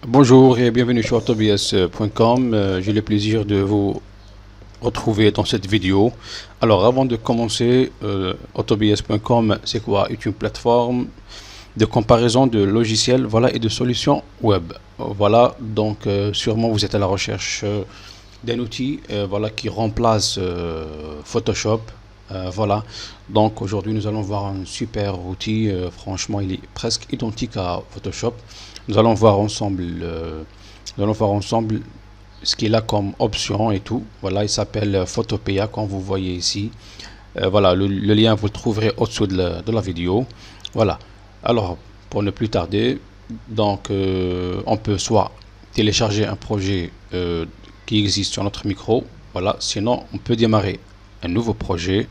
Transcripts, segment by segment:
Bonjour et bienvenue sur autobs.com. J'ai le plaisir de vous retrouver dans cette vidéo. Alors avant de commencer, autobs.com c'est quoi? Est une plateforme de comparaison de logiciels, voilà, et de solutions web. Voilà, donc sûrement vous êtes à la recherche d'un outil voilà, qui remplace Photoshop. Voilà, donc aujourd'hui nous allons voir un super outil. Franchement, il est presque identique à Photoshop. Nous allons voir ensemble, ce qu'il a comme option et tout. Voilà, il s'appelle Photopea, comme vous voyez ici. Voilà, le lien vous le trouverez au-dessous de la vidéo. Voilà. Alors, pour ne plus tarder, donc on peut soit télécharger un projet qui existe sur notre micro. Voilà. Sinon, on peut démarrer un nouveau projet.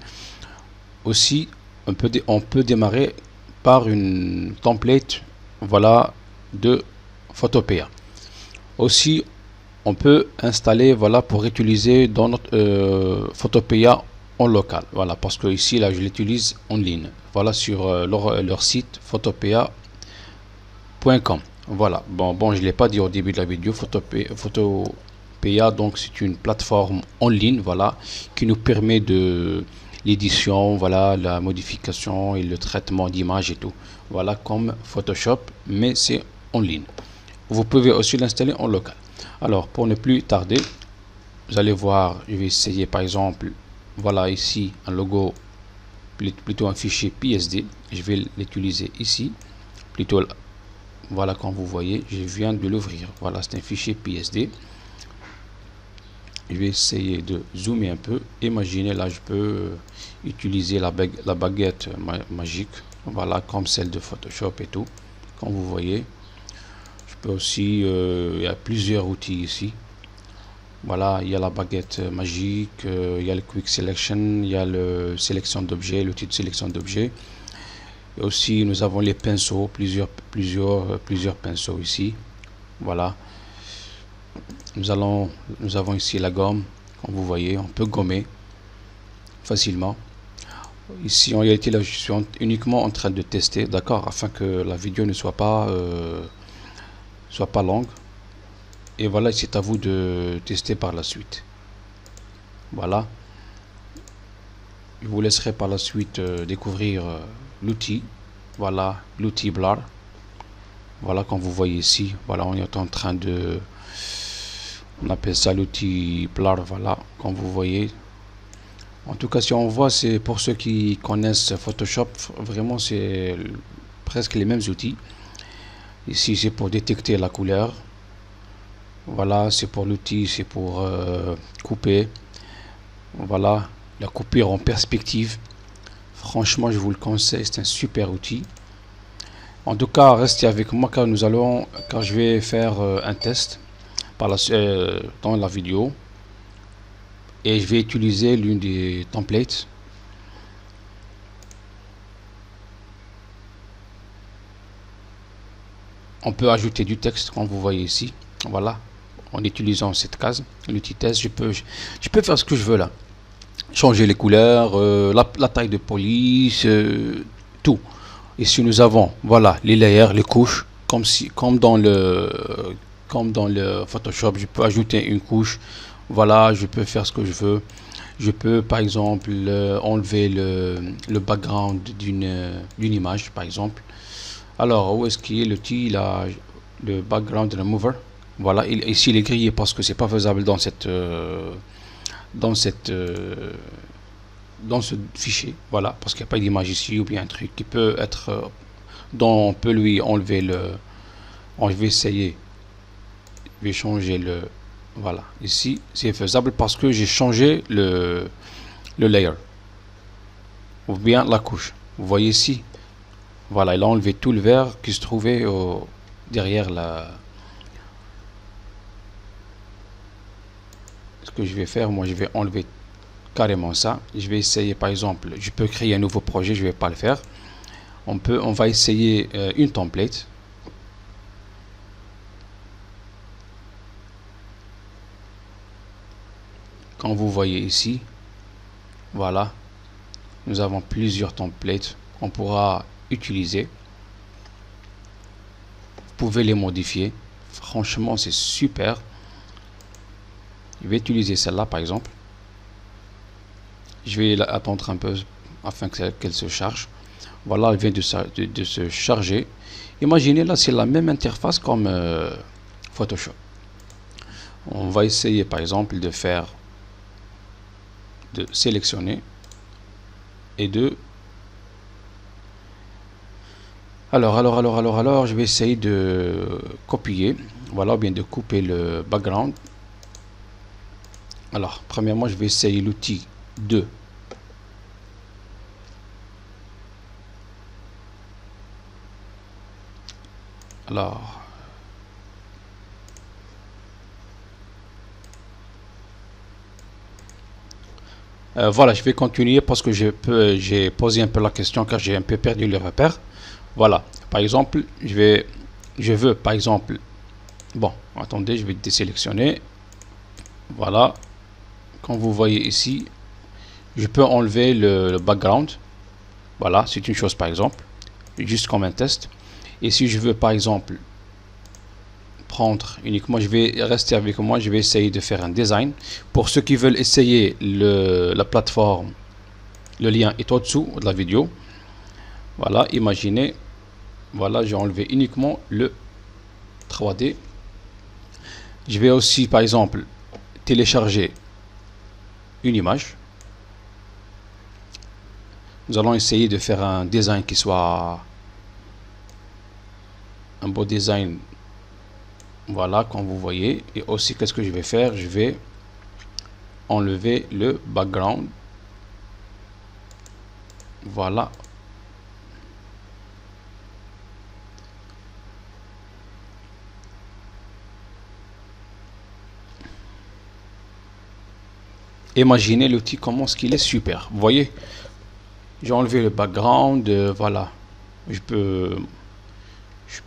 Aussi, on peut démarrer par une template, voilà, de Photopea. Aussi, on peut installer, voilà, pour utiliser dans notre Photopea en local. Voilà, parce que ici, là, je l'utilise en ligne. Voilà, sur leur site photopea.com. Voilà, bon, je ne l'ai pas dit au début de la vidéo. Photopea, donc, c'est une plateforme en ligne, voilà, qui nous permet de l'édition, voilà, la modification et le traitement d'images et tout. Voilà, comme Photoshop, mais c'est en ligne. Vous pouvez aussi l'installer en local. Alors, pour ne plus tarder, vous allez voir, je vais essayer par exemple, voilà ici un logo, plutôt un fichier PSD. Je vais l'utiliser ici, plutôt, voilà, comme vous voyez, je viens de l'ouvrir. Voilà, c'est un fichier PSD. Je vais essayer de zoomer un peu. Imaginez, là, je peux utiliser la baguette magique, voilà, comme celle de Photoshop et tout, comme vous voyez. Je peux aussi, il y a plusieurs outils ici. Voilà, il y a la baguette magique, il y a le Quick Selection, il y a le sélection d'objets, l'outil de sélection d'objets. Et aussi, nous avons les pinceaux, plusieurs pinceaux ici. Voilà. Nous avons ici la gomme, comme vous voyez, on peut gommer facilement. Ici, en réalité, là, je suis uniquement en train de tester, d'accord, afin que la vidéo ne soit pas longue. Et voilà, c'est à vous de tester par la suite. Voilà. Je vous laisserai par la suite découvrir l'outil. Voilà, l'outil Blur. Voilà, comme vous voyez ici. Voilà, on est en train de... On appelle ça l'outil Blur. Voilà, comme vous voyez. En tout cas, si on voit, c'est pour ceux qui connaissent Photoshop. Vraiment, c'est presque les mêmes outils. Ici, c'est pour détecter la couleur. Voilà, c'est pour l'outil, c'est pour couper. Voilà, la coupure en perspective. Franchement, je vous le conseille, c'est un super outil. En tout cas, restez avec moi car je vais faire un test dans la vidéo et je vais utiliser l'une des templates. On peut ajouter du texte comme vous voyez ici. Voilà, en utilisant cette case, l'outil test, je peux faire ce que je veux là. Changer les couleurs, la taille de police, tout. Ici nous avons, voilà, les layers, les couches, comme dans le Photoshop, je peux ajouter une couche. Voilà, je peux faire ce que je veux. Je peux par exemple enlever le background d'une image, par exemple. Alors, où est-ce qu'il est l'outil? Le background remover. Voilà, ici il est grillé parce que c'est pas faisable dans cette dans ce fichier, voilà, parce qu'il n'y a pas d'image ici ou bien un truc qui peut être dont on peut lui enlever je vais essayer, je vais changer voilà, ici c'est faisable parce que j'ai changé le layer ou bien la couche, vous voyez ici, voilà, il a enlevé tout le vert qui se trouvait derrière ce que je vais faire, moi je vais enlever carrément ça. Je vais essayer par exemple, je peux créer un nouveau projet, je vais pas le faire. On va essayer une template. Comme vous voyez ici, voilà, nous avons plusieurs templates qu'on pourra utiliser. Vous pouvez les modifier Franchement, c'est super. Je vais utiliser celle-là par exemple. Je vais attendre un peu afin qu'elle se charge. Voilà, elle vient de se charger. Imaginez, là, c'est la même interface comme Photoshop. On va essayer par exemple de sélectionner et alors, je vais essayer de copier, voilà, ou bien de couper le background. Alors, premièrement, je vais essayer l'outil 2. Alors, voilà, je vais continuer parce que j'ai posé un peu la question car j'ai un peu perdu le repère. Voilà, par exemple, je veux par exemple, bon, attendez, je vais désélectionner. Voilà, comme vous voyez ici, je peux enlever le background. Voilà, c'est une chose par exemple, juste comme un test. Et si je veux par exemple prendre uniquement, je vais rester avec moi, je vais essayer de faire un design. Pour ceux qui veulent essayer la plateforme, le lien est au-dessous de la vidéo. Voilà, imaginez, voilà, j'ai enlevé uniquement le 3D. Je vais aussi par exemple télécharger une image. Nous allons essayer de faire un design qui soit un beau design. Voilà, comme vous voyez. Et aussi, qu'est-ce que je vais faire? Je vais enlever le background. Voilà. Imaginez l'outil comment est-ce qu'il est super. Vous voyez, j'ai enlevé le background. Voilà, je peux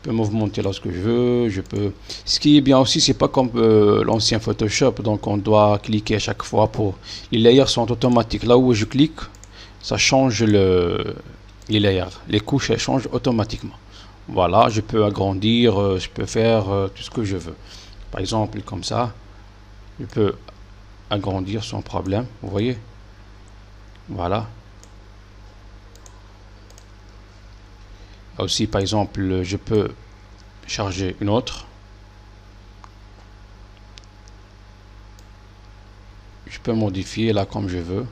mouvementer lorsque je veux. Ce qui est bien aussi, c'est pas comme l'ancien Photoshop, donc on doit cliquer à chaque fois pour. Les layers sont automatiques. Là où je clique, ça change les layers. Les couches, elles changent automatiquement. Voilà, je peux agrandir, je peux faire tout ce que je veux. Par exemple, comme ça, je peux agrandir sans problème. Vous voyez, voilà. Aussi, par exemple, je peux charger une autre. Je peux modifier là comme je veux.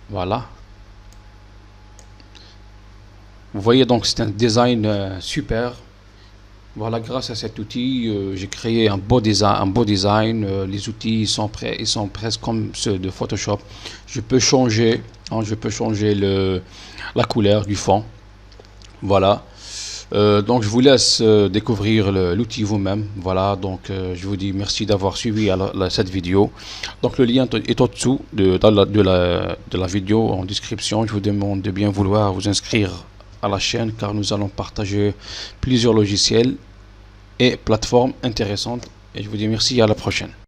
Voilà. Vous voyez, donc c'est un design super. Voilà, grâce à cet outil, j'ai créé un beau design. Les outils ils sont prêts, ils sont presque comme ceux de Photoshop. Je peux changer, je peux changer la couleur du fond. Voilà. Donc je vous laisse découvrir l'outil vous-même. Voilà, donc je vous dis merci d'avoir suivi cette vidéo. Donc le lien est au-dessous de la vidéo en description. Je vous demande de bien vouloir vous inscrire à la chaîne car nous allons partager plusieurs logiciels et plateformes intéressantes. Et je vous dis merci, à la prochaine.